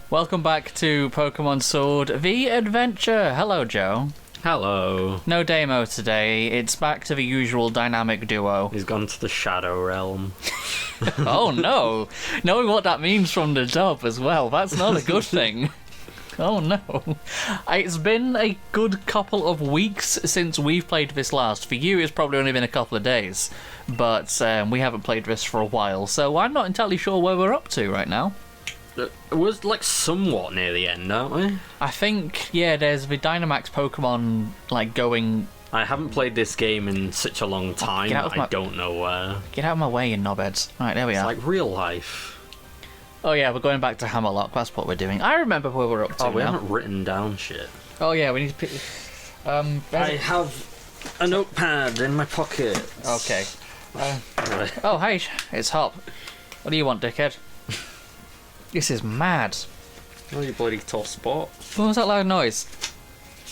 Welcome back to Pokemon Sword, the adventure. Hello, Joe. Hello. No Damo today. It's back to the usual dynamic duo. He's gone to the Shadow Realm. Oh no! Knowing what that means from the dub as well, that's not a good thing. Oh no. It's been a good couple of weeks since we've played this last. For you, it's probably only been a couple of days. But we haven't played this for a while, so I'm not entirely sure where we're up to right now. We're like somewhat near the end, aren't we? I think, yeah, there's the Dynamax Pokemon like going... I haven't played this game in such a long time, I don't know where. Get out of my way, you knobheads. Right, there we are. It's like real life. Oh yeah, we're going back to Hammerlock, that's what we're doing. I remember where we're up to we now. haven't written down shit. Oh yeah, we need to pick... I have a notepad in my pocket. Okay. Anyway. Oh, hey, it's Hop. What do you want, dickhead? This is mad. Oh, you bloody tough spot. What was that loud noise?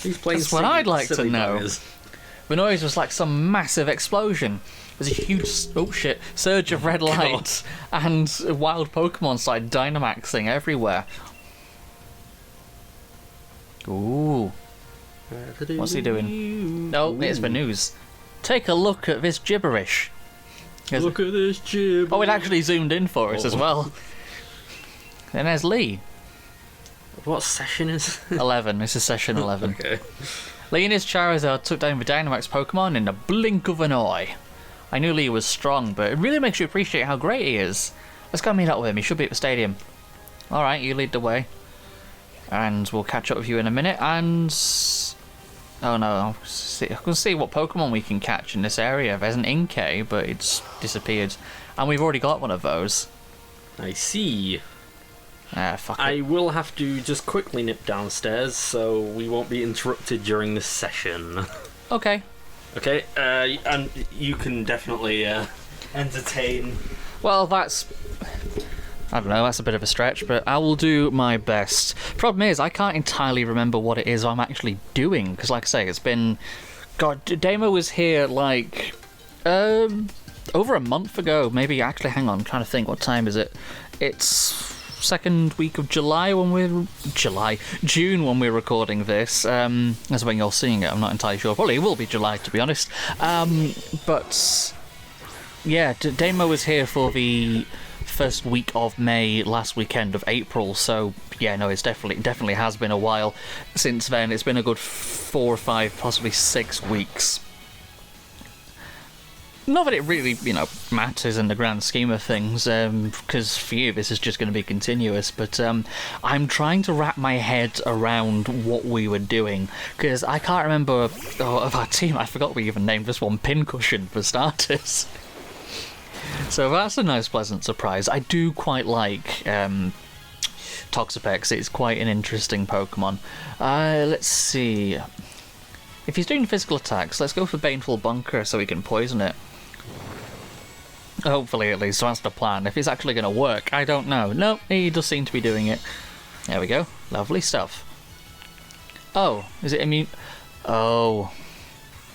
He's playing That's what I'd like to know. The noise was like some massive explosion. There's a huge, surge of red light and wild Pokemon started Dynamaxing everywhere. Ooh. What's he doing? No, it's the news. Take a look at this gibberish. Look at this gibberish. Oh, it actually zoomed in for us as well. Then there's Lee. What session is it? 11. This is session 11. Okay. Lee and his Charizard took down the Dynamax Pokemon in the blink of an eye. I knew Lee was strong, but it really makes you appreciate how great he is. Let's go meet up with him. He should be at the stadium. Alright, you lead the way. And we'll catch up with you in a minute. And... oh no, I can see what Pokemon we can catch in this area. There's an Inkay, but it's disappeared. And we've already got one of those. I see. Ah, fuck it. I will have to just quickly nip downstairs so we won't be interrupted during this session. Okay. Okay, and you can definitely entertain. Well, that's... I don't know, that's a bit of a stretch, but I will do my best. Problem is, I can't entirely remember what it is I'm actually doing, because like I say, it's been... God, Damo was here, like... over a month ago, maybe. Actually, hang on, I'm trying to think, what time is it? It's... second week of July when we're... June when we're recording this. That's when you're seeing it, I'm not entirely sure. Probably it will be July, to be honest. But... yeah, Damo was here for the first week of May, last weekend of April, so yeah, no, it's definitely has been a while since then. It's been a good 4 or 5, possibly 6 weeks. Not that it really, matters in the grand scheme of things, because for you this is just going to be continuous, but I'm trying to wrap my head around what we were doing, because I can't remember of our team. I forgot we even named this one Pincushion for starters. So that's a nice pleasant surprise. I do quite like Toxapex. It's quite an interesting Pokemon. Let's see. If he's doing physical attacks, let's go for Baneful Bunker so we can poison it. Hopefully, at least, so that's the plan. If it's actually going to work, I don't know. No, he does seem to be doing it. There we go. Lovely stuff. Oh, is it immune? Oh,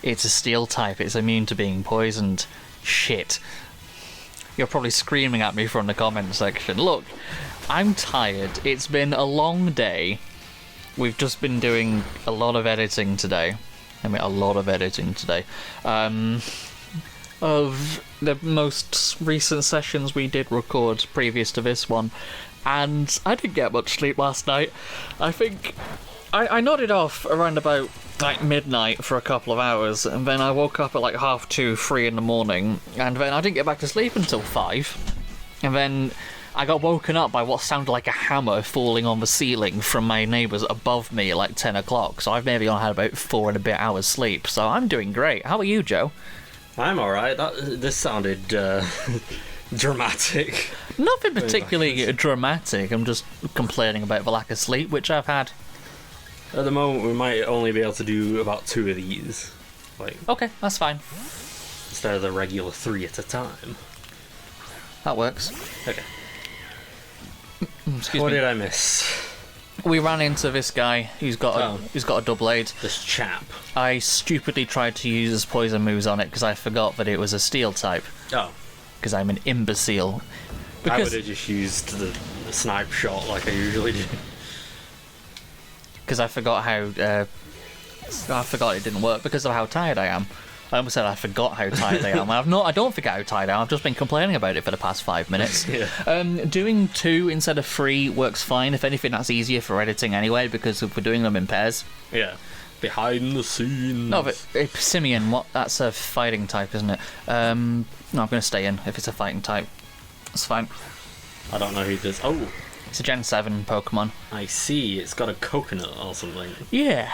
it's a steel type. It's immune to being poisoned. Shit. You're probably screaming at me from the comment section. Look, I'm tired. It's been a long day. We've just been doing a lot of editing today. I mean, a lot of editing today. Of the most recent sessions we did record previous to this one. And I didn't get much sleep last night. I think I nodded off around about like midnight for a couple of hours, and then I woke up at like 2:30, 3 in the morning, and then I didn't get back to sleep until 5. And then I got woken up by what sounded like a hammer falling on the ceiling from my neighbours above me at like 10 o'clock, so I've maybe only had about 4 and a bit hours sleep, so I'm doing great. How are you, Joe? I'm alright. This sounded dramatic. Nothing particularly dramatic, I'm just complaining about the lack of sleep, which I've had. At the moment, we might only be able to do about 2 of these. Okay, that's fine. Instead of the regular 3 at a time. That works. Okay. Excuse what me. did I miss? We ran into this guy who's got a double aid. This chap. I stupidly tried to use poison moves on it because I forgot that it was a steel type. Oh. Because I'm an imbecile. I would have just used the snipe shot like I usually do. Because I forgot how... I forgot it didn't work because of how tired I am. I almost said I forgot how tired I am. I don't forget how tired I am. I've just been complaining about it for the past 5 minutes. Yeah. Doing 2 instead of 3 works fine. If anything, that's easier for editing anyway, because if we're doing them in pairs. Yeah. Behind the scenes. No, but Simeon, that's a fighting type, isn't it? No, I'm going to stay in if it's a fighting type. It's fine. I don't know who this... Oh! It's a Gen 7 Pokemon. I see. It's got a coconut or something. Yeah.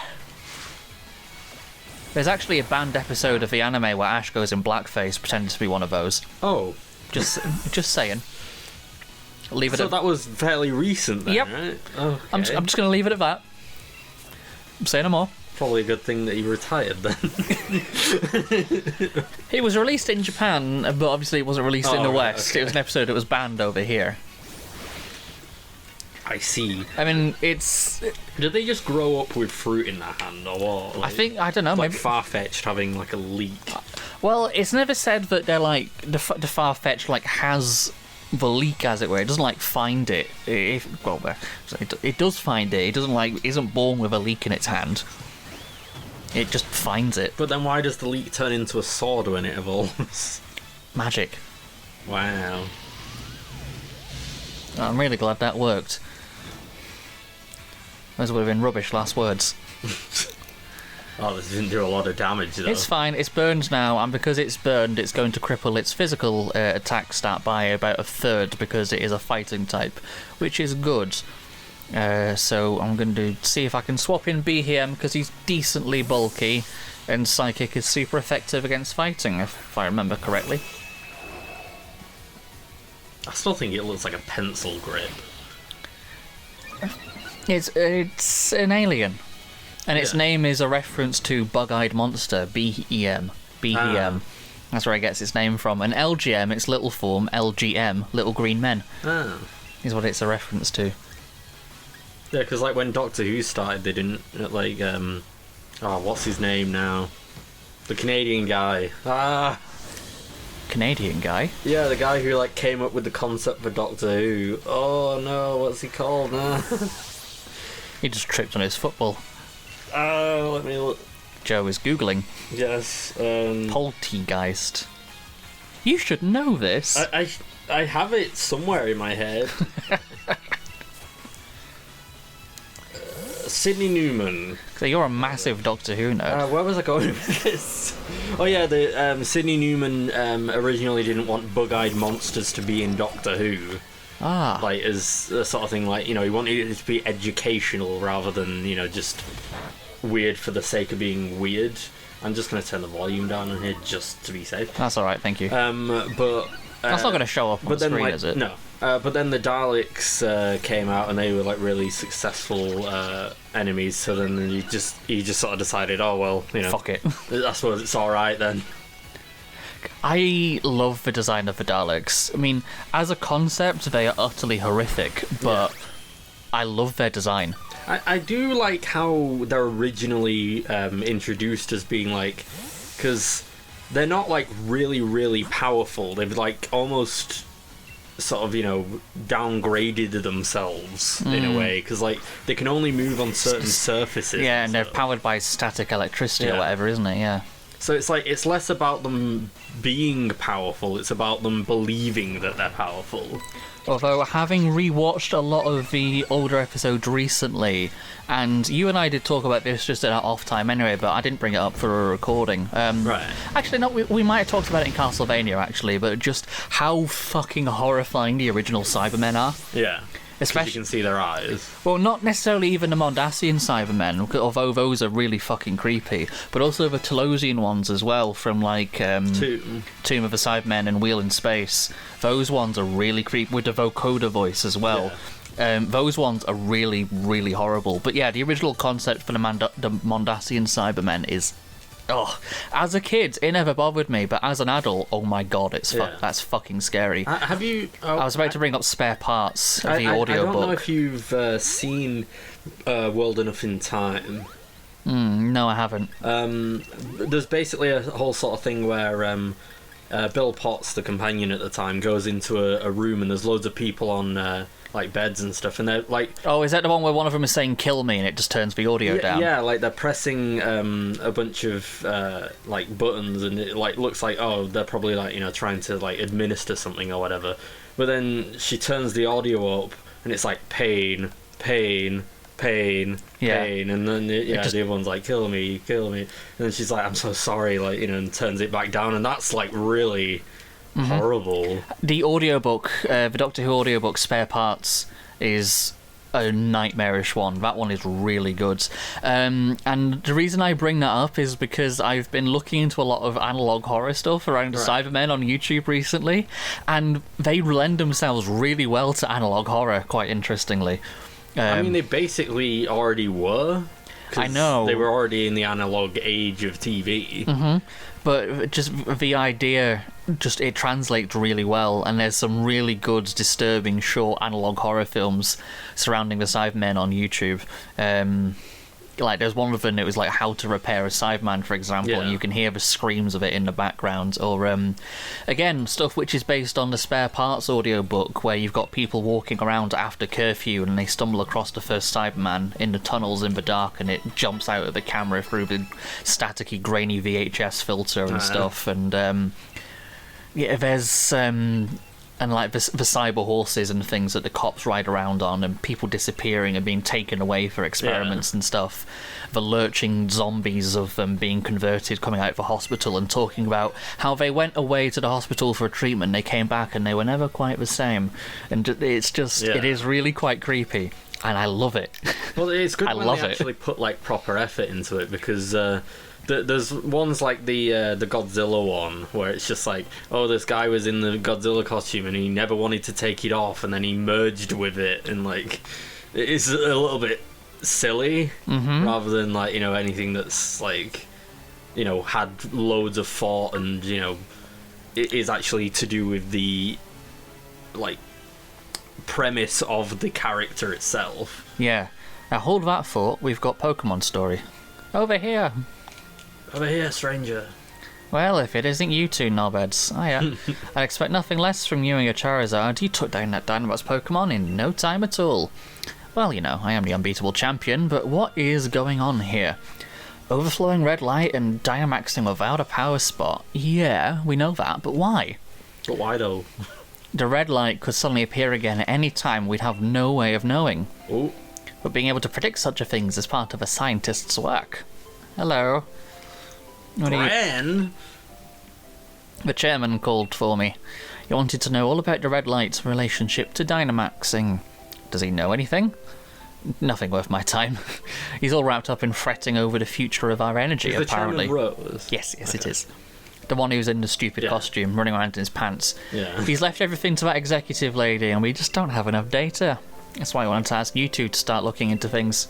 There's actually a banned episode of the anime where Ash goes in blackface pretending to be one of those. Oh. Just saying. Leave it so at... that was fairly recent then, Yep. right? Okay. I'm just going to leave it at that. Say no more. Probably a good thing that he retired then. It was released in Japan, but obviously it wasn't released in the right, West. okay. It was an episode that was banned over here. I see. I mean, it's... Did they just grow up with fruit in their hand, or what? Like, I don't know, like maybe... Farfetch'd having like a leak. Well, it's never said that they're like... The Farfetch, like, has the leak, as it were. It doesn't, like, find it. It does find it. It doesn't, like... Isn't born with a leak in its hand. It just finds it. But then why does the leak turn into a sword when it evolves? Magic. Wow. I'm really glad that worked. Those would have been rubbish last words. Oh, this didn't do a lot of damage though. It's fine, it's burned now, and because it's burned, it's going to cripple its physical attack stat by about 1/3 because it is a fighting type, which is good. So I'm going to see if I can swap in BHM because he's decently bulky, and Psychic is super effective against fighting, if I remember correctly. I still think it looks like a pencil grip. It's an alien. And its Yeah. name is a reference to Bug-Eyed Monster, BEM. BEM. That's where it gets its name from. And LGM, its little form, LGM, Little Green Men, is what it's a reference to. Yeah, because like when Doctor Who started, they didn't like what's his name now? The Canadian guy. Canadian guy? Yeah, the guy who like came up with the concept for Doctor Who. Oh no, what's he called now? He just tripped on his football. Oh, let me look. Joe is Googling. Yes. Poltergeist. You should know this. I have it somewhere in my head. Sydney Newman. So you're a massive Doctor Who nerd. Where was I going with this? Oh yeah, the Sydney Newman originally didn't want bug-eyed monsters to be in Doctor Who. Like as a sort of thing, like, you know, he wanted it to be educational rather than, you know, just weird for the sake of being weird. I'm just going to turn the volume down on here just to be safe. That's alright, thank you. But that's not going to show up on the screen, like, is it? No. But then the Daleks came out and they were like really successful enemies. So then he just sort of decided, oh well, you know, Fuck it. I suppose it's all right then. I love the design of the Daleks. I mean, as a concept, they are utterly horrific, but I love their design. I do like how they're originally introduced as being like, because they're not like really, really powerful. They've like almost sort of, you know, downgraded themselves in a way, because like they can only move on certain surfaces. Yeah, and they're powered by static electricity or whatever, isn't it? Yeah. So it's like, it's less about them being powerful, it's about them believing that they're powerful. Although, having rewatched a lot of the older episodes recently, and you and I did talk about this just in our off time anyway, but I didn't bring it up for a recording. Right. Actually, no, we might have talked about it in Castlevania, actually, but just how fucking horrifying the original Cybermen are. Yeah. Especially, you can see their eyes. Well, not necessarily even the Mondasian Cybermen, although those are really fucking creepy, but also the Telosian ones as well, from like Tomb of the Cybermen and Wheel in Space. Those ones are really creepy, with the vocoder voice as well. Yeah. Those ones are really, really horrible. But yeah, the original concept for the Mondasian Cybermen is... Oh, as a kid, it never bothered me, but as an adult, oh my god, that's fucking scary. Have you... I was about to bring up Spare Parts of the audiobook. I don't know if you've seen World Enough in Time. No, I haven't. There's basically a whole sort of thing where Bill Potts, the companion at the time, goes into a room and there's loads of people on like beds and stuff, and they're like, oh, is that the one where one of them is saying "kill me" and it just turns the audio down? Yeah, like they're pressing a bunch of like buttons, and it like looks like, oh, they're probably like, you know, trying to like administer something or whatever. But then she turns the audio up and it's like pain, pain, pain, pain, and then the other one's like, kill me, and then she's like, I'm so sorry, like, you know, and turns it back down, and that's like really horrible. The audiobook, the Doctor Who audiobook Spare Parts, is a nightmarish one. That one is really good. And the reason I bring that up is because I've been looking into a lot of analog horror stuff around the Cybermen on YouTube recently, and they lend themselves really well to analog horror, quite interestingly. I mean, they basically already were. I know. They were already in the analog age of TV. But just the idea, just it translates really well, and there's some really good, disturbing, short analog horror films surrounding the Cybermen on YouTube. Like, there's one of them, it was like how to repair a Cyberman, for example, and you can hear the screams of it in the background. Or, again, stuff which is based on the Spare Parts audiobook, where you've got people walking around after curfew and they stumble across the first Cyberman in the tunnels in the dark, and it jumps out of the camera through the staticky, grainy VHS filter and stuff. And, yeah, there's... and like the cyber horses and things that the cops ride around on, and people disappearing and being taken away for experiments and stuff. The lurching zombies of them being converted, coming out of the hospital and talking about how they went away to the hospital for a treatment, they came back and they were never quite the same. And it's just, it is really quite creepy. And I love it. Well, it's good when they actually put like proper effort into it, because there's ones like the Godzilla one where it's just like, oh, this guy was in the Godzilla costume and he never wanted to take it off, and then he merged with it, and like it's a little bit silly rather than like, you know, anything that's like, you know, had loads of thought and, you know, it is actually to do with the like premise of the character itself. Yeah. Now hold that thought, we've got Pokemon Story. Over here, stranger. Well, if it isn't you two knobheads, I expect nothing less from you and your Charizard. You took down that Dynamax Pokemon in no time at all. Well, you know, I am the unbeatable champion, but what is going on here? Overflowing red light and Dynamaxing without a power spot. Yeah, we know that, but why? But why though? The red light could suddenly appear again at any time, we'd have no way of knowing. Ooh. But being able to predict such a thing is part of a scientist's work. Hello. Gren? The chairman called for me. He wanted to know all about the red light's relationship to Dynamaxing. Does he know anything? Nothing worth my time. He's all wrapped up in fretting over the future of our energy, is apparently. The Rose? Yes, it is. The one who's in the stupid costume, running around in his pants. Yeah. He's left everything to that executive lady, and we just don't have enough data. That's why I wanted to ask you two to start looking into things.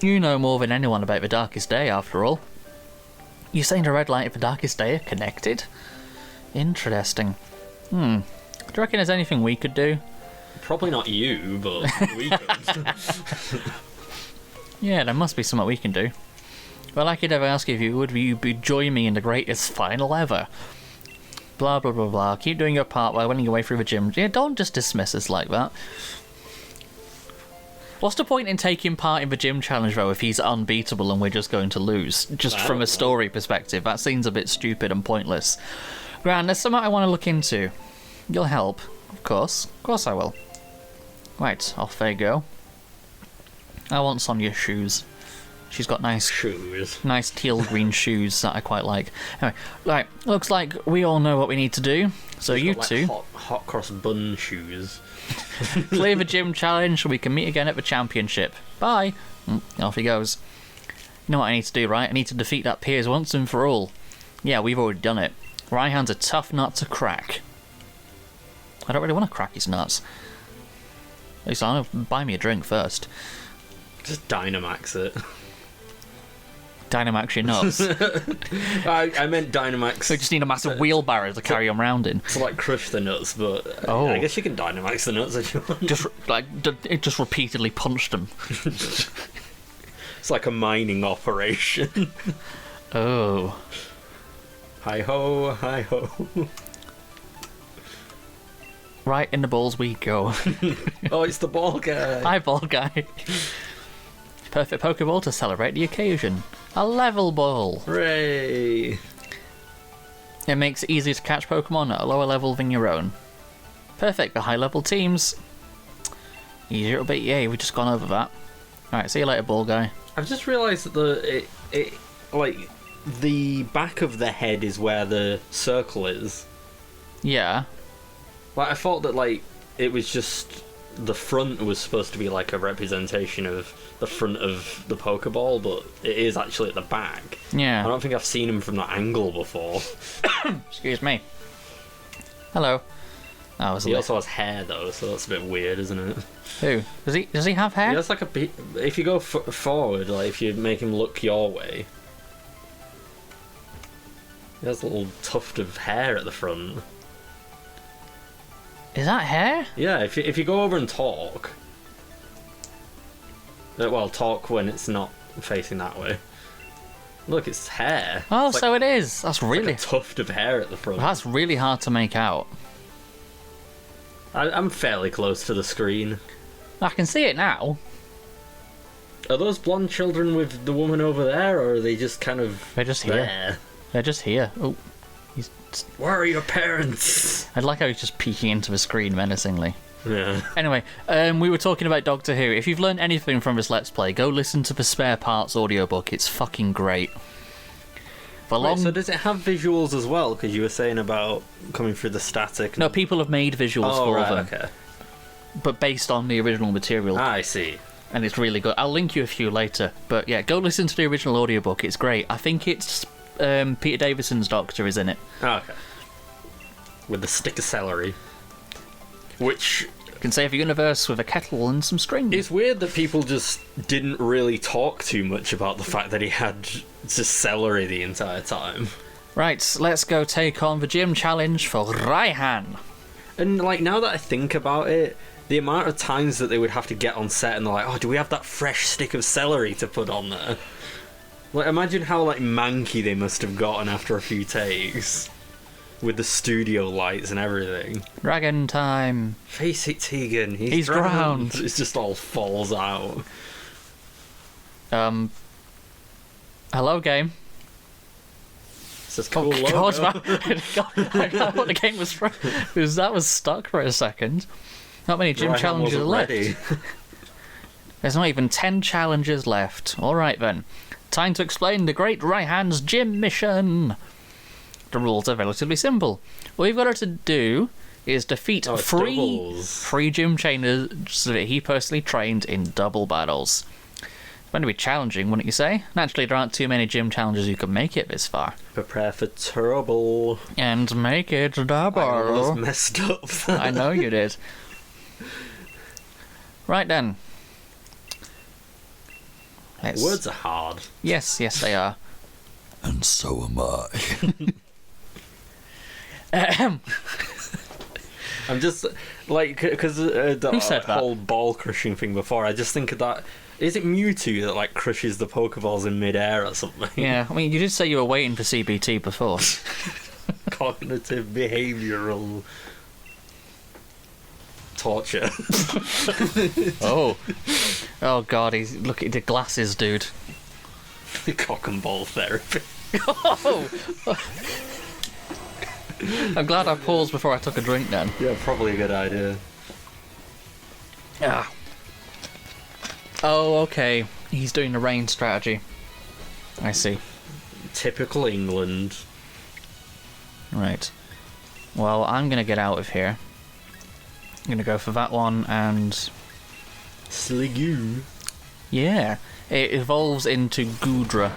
You know more than anyone about the Darkest Day, after all. You saying the red light and the Darkest Day are connected? Interesting. Do you reckon there's anything we could do? Probably not you, but we could. Yeah, there must be something we can do. Well, I could ever ask if you would join me in the greatest final ever. Blah, blah, blah, blah. Keep doing your part while winning your way through the gym. Yeah, don't just dismiss us like that. What's the point in taking part in the gym challenge, though, if he's unbeatable and we're just going to lose? Just from a story perspective, that seems a bit stupid and pointless. Gran, there's something I want to look into. You'll help. Of course. Of course I will. Right, off they go. I want Sonia's shoes. She's got nice teal green shoes that I quite like. Anyway, right, looks like we all know what we need to do. So She's you got, two... hot cross bun shoes. Clear the gym challenge so we can meet again at the championship. Bye! Off he goes. You know what I need to do, right? I need to defeat that Piers once and for all. Yeah, we've already done it. Raihan's a tough nut to crack. I don't really want to crack his nuts. At least I'll buy me a drink first. Just Dynamax it. Dynamax your nuts. I meant Dynamax. We just need a massive wheelbarrow to carry them round in. To like crush the nuts, but I guess you can Dynamax the nuts if you want. Just repeatedly punch them. It's like a mining operation. Oh. Hi ho, hi ho. Right in the balls we go. Oh, it's the ball guy. Hi, ball guy. Perfect Pokeball to celebrate the occasion. A level ball. Hooray. It makes it easier to catch Pokemon at a lower level than your own. Perfect for high level teams. Easier it'll be. Yay, we've just gone over that. Alright, see you later, ball guy. I've just realised that the back of the head is where the circle is. Yeah. Like, I thought that, like, it was just the front was supposed to be like a representation of the front of the Pokeball, but it is actually at the back. Yeah. I don't think I've seen him from that angle before. Excuse me. Hello. Oh, He also has hair, though, so that's a bit weird, isn't it? Who? Does he have hair? He has like a bit. If you go forward, like if you make him look your way, he has a little tuft of hair at the front. Is that hair? Yeah, if you go over and talk, well, talk when it's not facing that way. Look, it's hair. Oh, it's so it is. That's really like a tuft of hair at the front. That's really hard to make out. I'm fairly close to the screen. I can see it now. Are those blonde children with the woman over there, or are they just kind of They're just here. there? They're just here. Oh, he's. Where are your parents? I'd like how he's just peeking into the screen menacingly. Yeah. Anyway, we were talking about Doctor Who. If you've learned anything from this Let's Play, go listen to the Spare Parts audiobook. It's fucking great. Wait, so does it have visuals as well? Because you were saying about coming through the static. No, people have made visuals Oh, for right, them, okay. but based on the original material, Ah, I see. and it's really good. I'll link you a few later. But yeah, go listen to the original audiobook. It's great. I think it's Peter Davison's Doctor is in it. Oh, okay. With the stick of celery. Which You can save a universe with a kettle and some strings. it's weird that people just didn't really talk too much about the fact that he had just celery the entire time. Right, let's go take on the gym challenge for Raihan. And like now that I think about it, the amount of times that they would have to get on set and they're like, oh, do we have that fresh stick of celery to put on there? Like, imagine how like manky they must have gotten after a few takes. With the studio lights and everything. Dragon time. Face it, Tegan. He's drowned. It just all falls out. Hello, game. It's just cool logo. God, I forgot what the game was from. Because that was stuck for a second. Not many gym Raihan challenges wasn't left. ready. There's not even 10 challenges left. Alright then. Time to explain the Great Raihan's gym mission. The rules are relatively simple. All you've got to do is defeat Oh, it's three doubles. gym trainers that he personally trained in double battles. It's going to be challenging, wouldn't you say? Naturally, there aren't too many gym challenges who can make it this far. Prepare for trouble. And make it I double. almost messed up. I know you did. Right then. Words are hard. Yes, they are. And so am I. Ahem. I'm just like because the Who said that? whole ball crushing thing before. I just think of that. Is it Mewtwo that like crushes the Pokeballs in midair or something? Yeah, I mean, you did say you were waiting for CBT before. Cognitive behavioural torture. Oh God, look at the glasses, dude. Cock and ball therapy. Oh! I'm glad I paused before I took a drink then. Yeah, probably a good idea. Ah. Oh, okay. He's doing the rain strategy. I see. Typical England. Right. Well, I'm gonna get out of here. I'm gonna go for that one, and Sliggoo. yeah, it evolves into Goodra.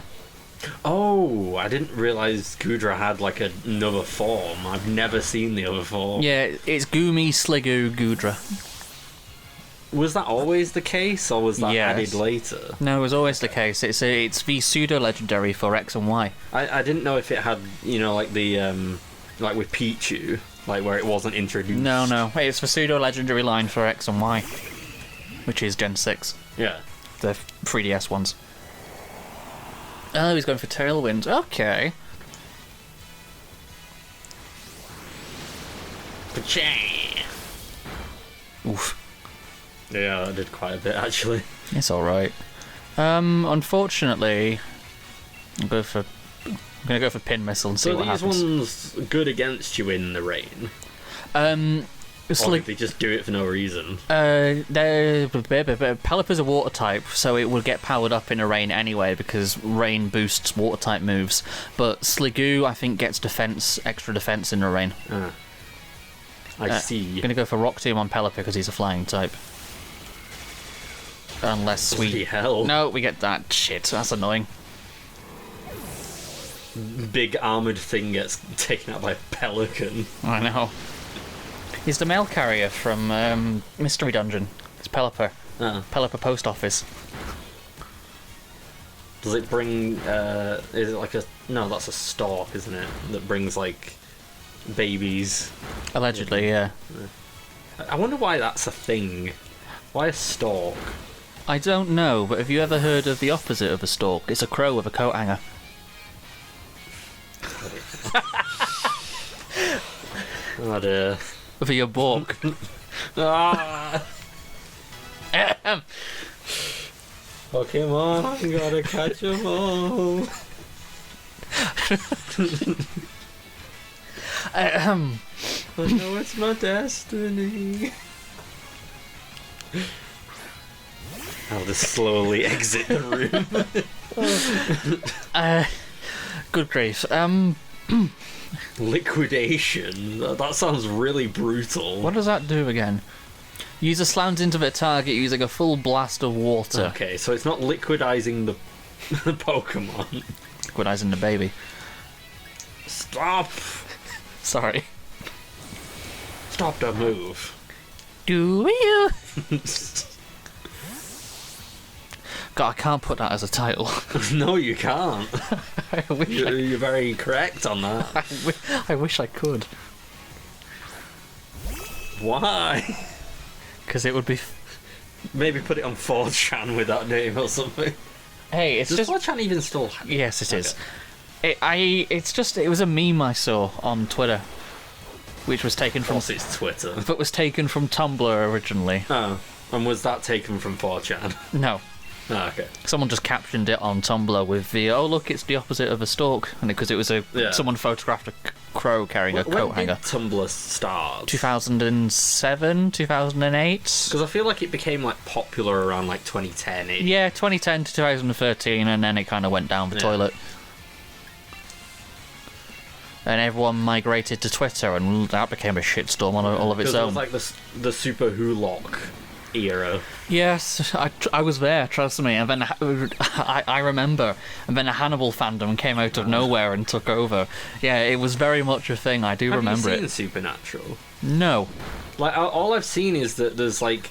Oh, I didn't realise Goodra had like another form. I've never seen the other form. Yeah, it's Goomy, Sliggoo, Goodra. Was that always the case, or was that Yes. added later? No, it was always the case. It's the pseudo-legendary for X and Y. I didn't know if it had, like the like with Pichu, like where it wasn't introduced. No, it's the pseudo-legendary line for X and Y, which is Gen 6, Yeah. the 3DS ones. Oh, he's going for Tailwind. Okay. Pachang! Oof. Yeah, that did quite a bit, actually. It's alright. Unfortunately, I'm gonna go for Pin Missile and see So what these happens. ones good against you in the rain? It's Or like did they just do it for no reason? Pelipper's a water type, so it will get powered up in a rain anyway because rain boosts water type moves. But Sliggoo, I think, gets extra defense in a rain. I see. I'm gonna go for Rock Tomb on Pelipper because he's a flying type. Unless we Bloody hell. no, we get that shit. That's annoying. Big armoured thing gets taken out by a pelican. I know. He's the mail carrier from Mystery Dungeon. It's Pelipper. Pelipper Post Office. Does it bring, is it like a, no, that's a stork, isn't it? That brings, like, babies. Allegedly, yeah. I wonder why that's a thing. Why a stork? I don't know, but have you ever heard of the opposite of a stork? It's a crow with a coat hanger. Oh dear. For your balk. Ah! Pokemon, gotta catch 'em all. I know it's my destiny. I'll just slowly exit the room. Good grief. Liquidation? That sounds really brutal. What does that do again? User slams into the target using a full blast of water. Okay, so it's not liquidizing the Pokemon. Liquidizing the baby. Stop! Sorry. Stop the move. Do you? God, I can't put that as a title. No, you can't. I wish You're very correct on that. I wish I could. Why? Because it would be... Maybe put it on 4chan with that name or something. Hey, it's Does just... 4chan even still have it? Yes, it is. Okay. It was a meme I saw on Twitter, which was taken Of from... course it's Twitter. But was taken from Tumblr originally. Oh, and was that taken from 4chan? No. Oh, okay. Someone just captioned it on Tumblr with the, oh look, it's the opposite of a stork, and because it was someone photographed a crow carrying a coat When hanger. did Tumblr start? 2007, 2008. Because I feel like it became like popular around like 2010. Yeah, 2010 to 2013, and then it kind of went down the toilet. And everyone migrated to Twitter, and that became a shitstorm on all of its Because it own. was like the Super Hulock era. Yes, I was there, trust me. And then I remember, and then a Hannibal fandom came out of nowhere and took over. Yeah, it was very much a thing. I do remember Have you it. seen Supernatural? No. Like all I've seen is that there's like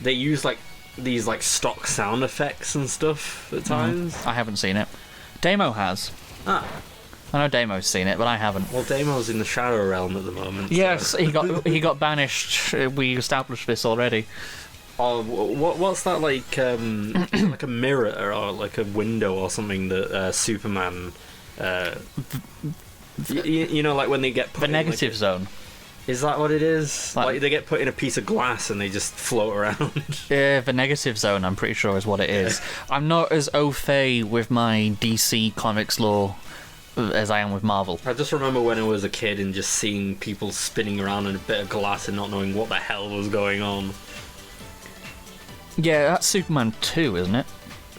they use like these like stock sound effects and stuff at times. I haven't seen it. Damo has. Ah, I know Damo's seen it, but I haven't. well, Damo's in the Shadow Realm at the moment. Yes, So. he got banished. We established this already. Oh, what's that like? Like a mirror or like a window or something that Superman. You know, like when they get put The in, negative like, zone. is that what it is? Like- Like they get put in a piece of glass and they just float around. Yeah, the negative zone, I'm pretty sure is what it is. I'm not as au fait with my DC Comics lore as I am with Marvel. I just remember when I was a kid and just seeing people spinning around in a bit of glass and not knowing what the hell was going on. Yeah, that's Superman 2, isn't it?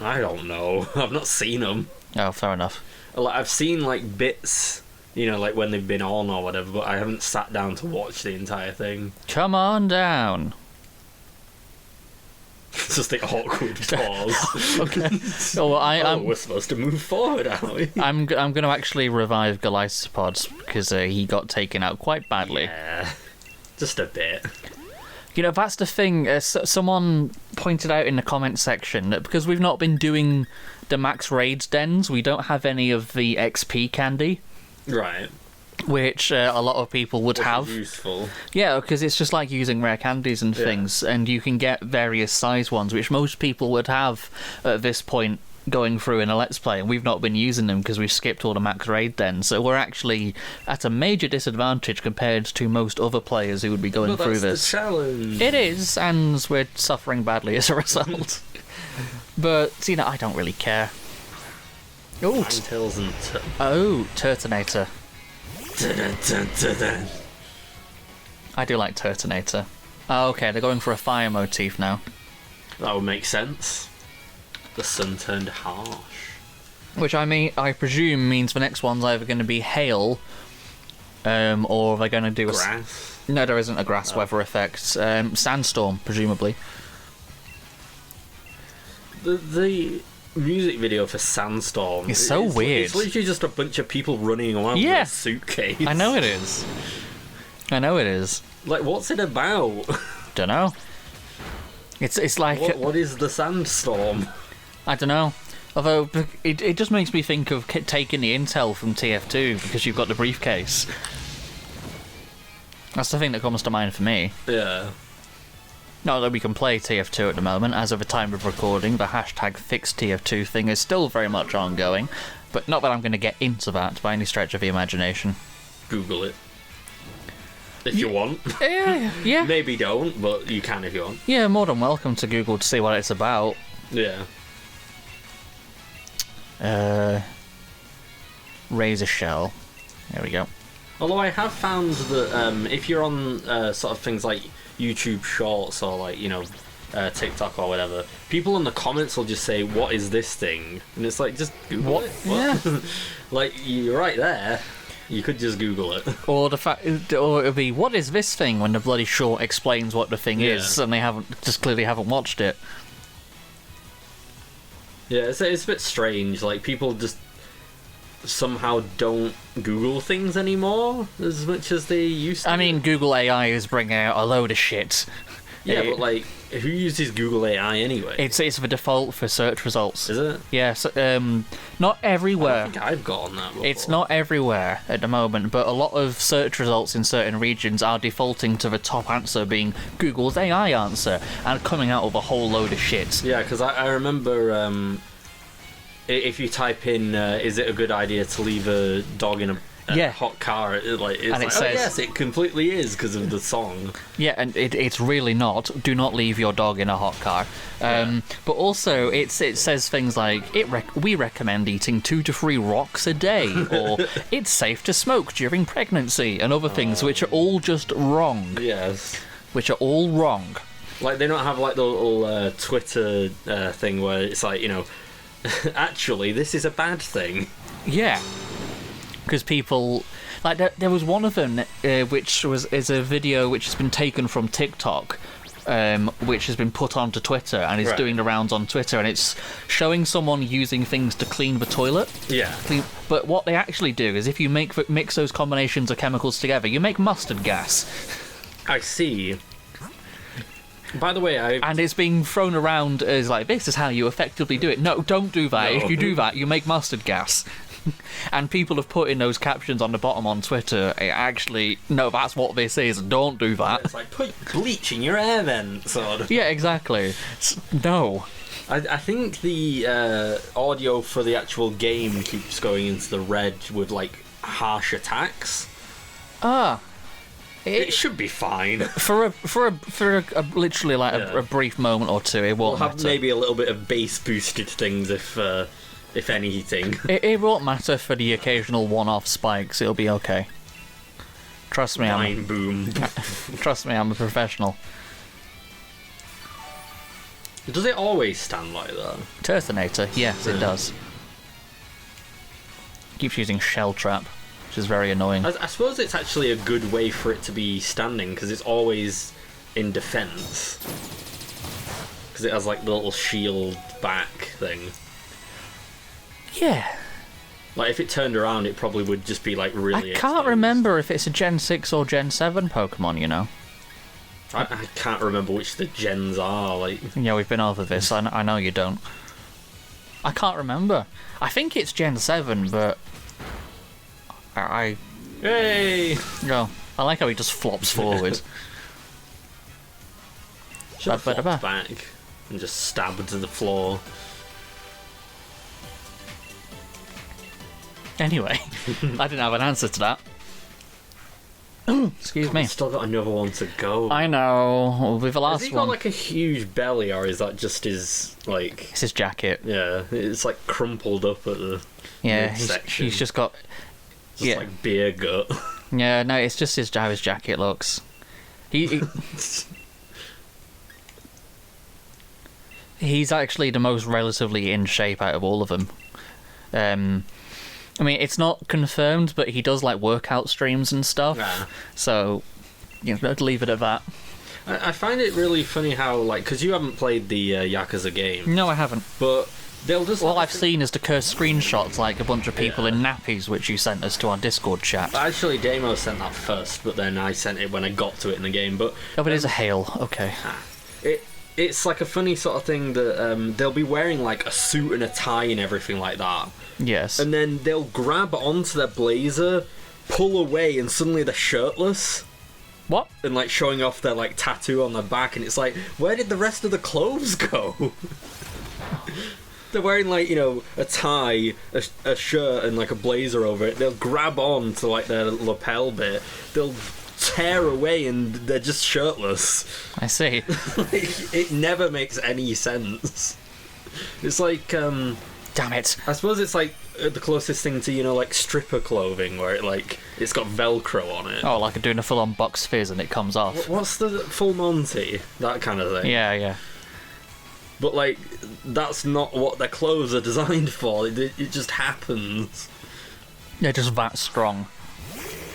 I don't know. I've not seen them. Oh, fair enough. Like, I've seen like bits, you know, like when they've been on or whatever, but I haven't sat down to watch the entire thing. Come on down. It's just the awkward pause. Okay. Oh, well, I'm we're supposed to move forward, aren't we? I'm going to actually revive Goliathpods because he got taken out quite badly. Yeah, just a bit. You know, that's the thing. Someone pointed out in the comment section that because we've not been doing the max raids dens, we don't have any of the XP candy, Right. which a lot of people would Which have. is useful. Yeah, because it's just like using rare candies and Yeah. things, and you can get various size ones, which most people would have at this point going through in a Let's Play, and we've not been using them because we've skipped all the max raid then, so we're actually at a major disadvantage compared to most other players who would be going through this. The challenge. It is, and we're suffering badly as a result. But, you know, I don't really care. Oh, Ninetales and Turtonator. I do like Turtonator. Oh, okay, they're going for a fire motif now. That would make sense. The sun turned harsh. Which I presume means the next one's either going to be hail, or they're going to do grass. No, there isn't a grass weather effect. Sandstorm, presumably. The music video for Sandstorm it's so weird. It's literally just a bunch of people running around with a suitcase. I know it is. Like, what's it about? Don't know. It's like what is the Sandstorm? I don't know. Although it just makes me think of taking the intel from TF2 because you've got the briefcase. That's the thing that comes to mind for me. Yeah. Not that we can play TF2 at the moment, as of the time of recording, the hashtag fixed TF2 thing is still very much ongoing, but not that I'm going to get into that by any stretch of the imagination. Google it. If you want. Yeah. Maybe don't, but you can if you want. Yeah, more than welcome to Google to see what it's about. Yeah. Razor shell. There we go. Although I have found that if you're on sort of things like YouTube Shorts or like, you know, TikTok or whatever, people in the comments will just say, "What is this thing?" And it's like, just Google it. What? Yeah. Like, you're right there. You could just Google it. Or it'll be, "What is this thing?" when the bloody short explains what the thing is, and they clearly haven't watched it. Yeah, it's a bit strange. Like, people just somehow don't Google things anymore as much as they used to. I mean, Google AI is bringing out a load of shit. Yeah, but like, who uses Google AI anyway? It's the default for search results. Is it? Yes, not everywhere. I don't think I've got on that before. It's not everywhere at the moment, but a lot of search results in certain regions are defaulting to the top answer being Google's AI answer and coming out with a whole load of shit. Yeah, because I remember if you type in, is it a good idea to leave a dog in a hot car? It's says, oh yes, it completely is because of the song. Yeah, and it's really not. Do not leave your dog in a hot car. But also, it says things like, we recommend eating 2 to 3 rocks a day, or it's safe to smoke during pregnancy, and other things which are all just wrong. Yes. Which are all wrong. Like, they don't have like the little Twitter thing where it's like, you know, actually, this is a bad thing. Yeah. Because people, like, there was one of them which is a video which has been taken from TikTok, which has been put onto Twitter and is doing the rounds on Twitter, and it's showing someone using things to clean the toilet. Yeah. But what they actually do is, if you mix those combinations of chemicals together, you make mustard gas. I see. By the way, and it's being thrown around as like, this is how you effectively do it. No, don't do that. No. If you do that, you make mustard gas. And people have put in those captions on the bottom on Twitter, actually, no, that's what this is, don't do that. It's like, put bleach in your air vent, sort of. Yeah, exactly. No. I think the audio for the actual game keeps going into the red with, like, harsh attacks. It should be fine. For a literally, like, a brief moment or two, it won't matter. Maybe a little bit of bass boosted things if anything. It won't matter for the occasional one-off spikes. It'll be okay. Trust me, boom. Trust me, I'm a professional. Does it always stand like that? Turtonator, yes, it does. Keeps using shell trap, which is very annoying. I suppose it's actually a good way for it to be standing because it's always in defense. Because it has like the little shield back thing. Yeah. Like, if it turned around, it probably would just be, like, really I can't remember if it's a Gen 6 or Gen 7 Pokemon, you know. I can't remember which the gens are, like... Yeah, we've been over this. I know you don't. I can't remember. I think it's Gen 7, but... Hey! No, I like how he just flops forward. Should have flopped back and just stabbed to the floor. Anyway, I didn't have an answer to that. Excuse me. Still got another one to go. I know. With the last one. Has he got like a huge belly, or is that just his like? It's his jacket. Yeah, it's like crumpled up at the midsection. He's just got. Just like beer gut. Yeah, no, it's just how his jacket looks. He's actually the most relatively in shape out of all of them. I mean, it's not confirmed, but he does like workout streams and stuff. Yeah. So, I'd leave it at that. I find it really funny how, like, because you haven't played the Yakuza game. No, I haven't. But they'll just. All I've seen is the cursed screenshots, like a bunch of people in nappies, which you sent us to our Discord chat. Actually, Damo sent that first, but then I sent it when I got to it in the game. But it is a hail. Okay. It's like a funny sort of thing that they'll be wearing like a suit and a tie and everything like that. Yes. And then they'll grab onto their blazer, pull away, and suddenly they're shirtless. What? And like showing off their like tattoo on their back, and it's like, where did the rest of the clothes go? They're wearing like, a tie, a shirt, and like a blazer over it. They'll grab on to like their lapel bit. They'll tear away, and they're just shirtless. I see. It never makes any sense. It's like, damn it. I suppose it's like the closest thing to, like stripper clothing, where it's got Velcro on it. Oh, like doing a full-on box fizz and it comes off. What's the full Monty? That kind of thing. Yeah. But like, that's not what their clothes are designed for. It just happens. They're just that strong.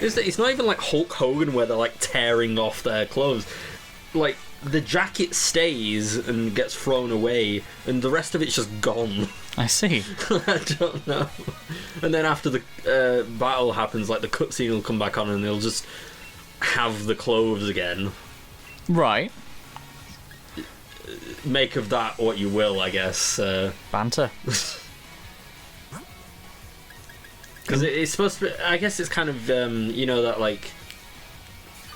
It's not even like Hulk Hogan where they're like tearing off their clothes. Like, the jacket stays and gets thrown away, and the rest of it's just gone. I see. I don't know. And then after the battle happens, like the cutscene will come back on, and they'll just have the clothes again. Right. Make of that what you will, I guess. Banter. Because it's supposed to be, I guess it's kind of, that like,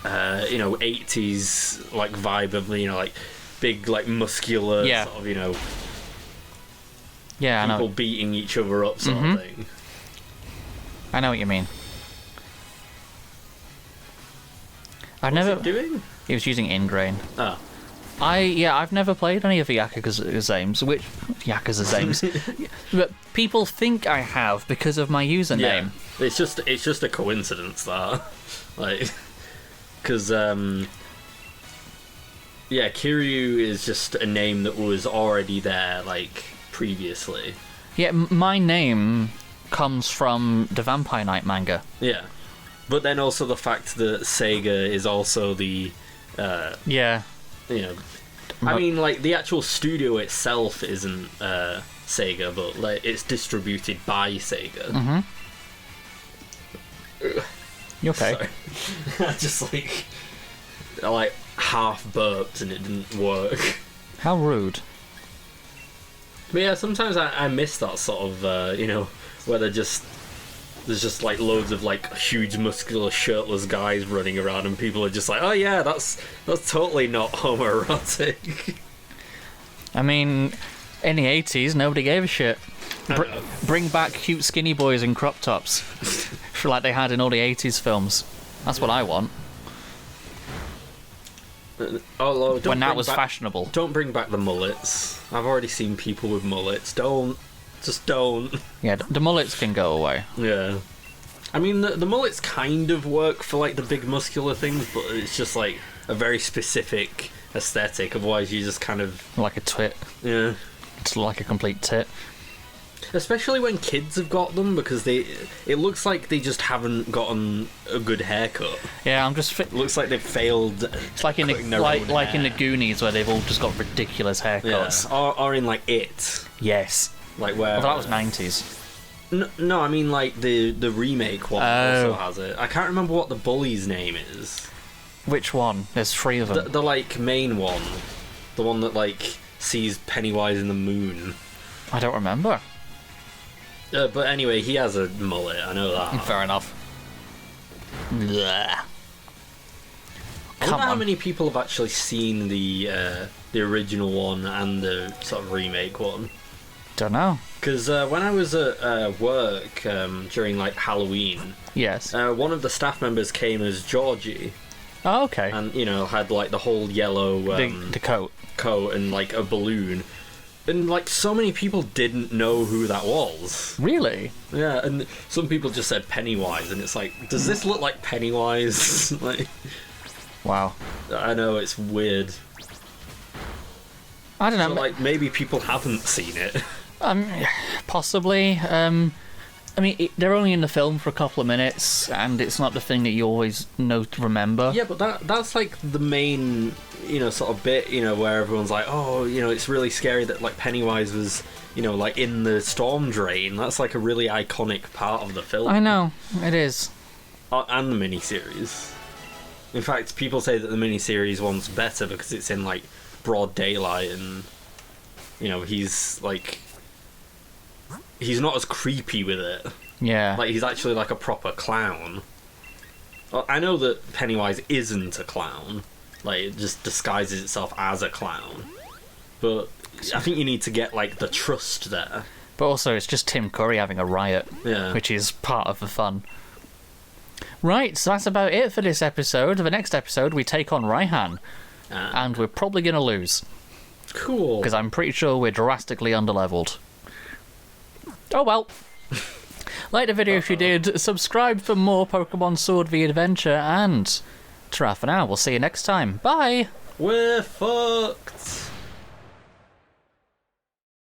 80s like vibe of, like big, like muscular sort of, yeah, people I know. beating each other up sort of thing. I know what you mean. What's it doing? He was using Ingrain. Oh. I've never played any of the Yakuza games, but people think I have because of my username. Yeah. It's just a coincidence that, like, because Kiryu is just a name that was already there like previously. Yeah, my name comes from the Vampire Knight manga. Yeah, but then also the fact that Sega is also the I mean, like, the actual studio itself isn't Sega, but like it's distributed by Sega. Mm-hmm. You okay? Sorry. I just like half burped and it didn't work. How rude. But yeah, sometimes I miss that sort of where there's just like loads of like huge muscular shirtless guys running around, and people are just like, oh yeah, that's totally not homoerotic. I mean, in the 80s, nobody gave a shit. Bring back cute skinny boys in crop tops, like they had in all the 80s films. That's what I want. When that was fashionable. Don't bring back the mullets. I've already seen people with mullets. Just don't. Yeah, the mullets can go away. Yeah. I mean, the mullets kind of work for, like, the big muscular things, but it's just, like, a very specific aesthetic. Otherwise, you just kind of... Like a twit. Yeah. It's like a complete tit. Especially when kids have got them, because it looks like they just haven't gotten a good haircut. Yeah, I'm just... It looks like they've failed. It's like in the Goonies, where they've all just got ridiculous haircuts. Yeah. Or in, like, It. Yes. Like where... Well, that was 90s. No, I mean like the remake one also has it. I can't remember what the bully's name is. Which one? There's 3 of them. The like main one, the one that like sees Pennywise in the moon. I don't remember. But anyway, he has a mullet. I know that. Fair enough. Blech. I wonder how many people have actually seen the original one and the sort of remake one. Don't know. Because when I was at work during like Halloween, Yes. one of the staff members came as Georgie, Oh, okay. and had like the whole yellow The coat. coat and like a balloon, and like so many people didn't know who that was. Really? Yeah, and some people just said Pennywise, and it's like, does this look like Pennywise? Like, Wow. I know it's weird. I don't know. So, like maybe people haven't seen it. Possibly. I mean, they're only in the film for a couple of minutes, and it's not the thing that you always know to remember. Yeah, but that's like the main, sort of bit, where everyone's like, oh, it's really scary that like Pennywise was, like in the storm drain. That's like a really iconic part of the film. I know, it is. And the miniseries. In fact, people say that the miniseries one's better because it's in like broad daylight, and he's like. He's not as creepy with it. Yeah. Like, he's actually like a proper clown. I know that Pennywise isn't a clown. Like, it just disguises itself as a clown. But I think you need to get, like, the trust there. But also, it's just Tim Curry having a riot. Yeah. Which is part of the fun. Right, so that's about it for this episode. The next episode, we take on Raihan. And we're probably going to lose. Cool. Because I'm pretty sure we're drastically underleveled. Oh well. Like the video if you did, subscribe for more Pokemon Sword V Adventure, and ta for now, we'll see you next time. Bye! We're fucked!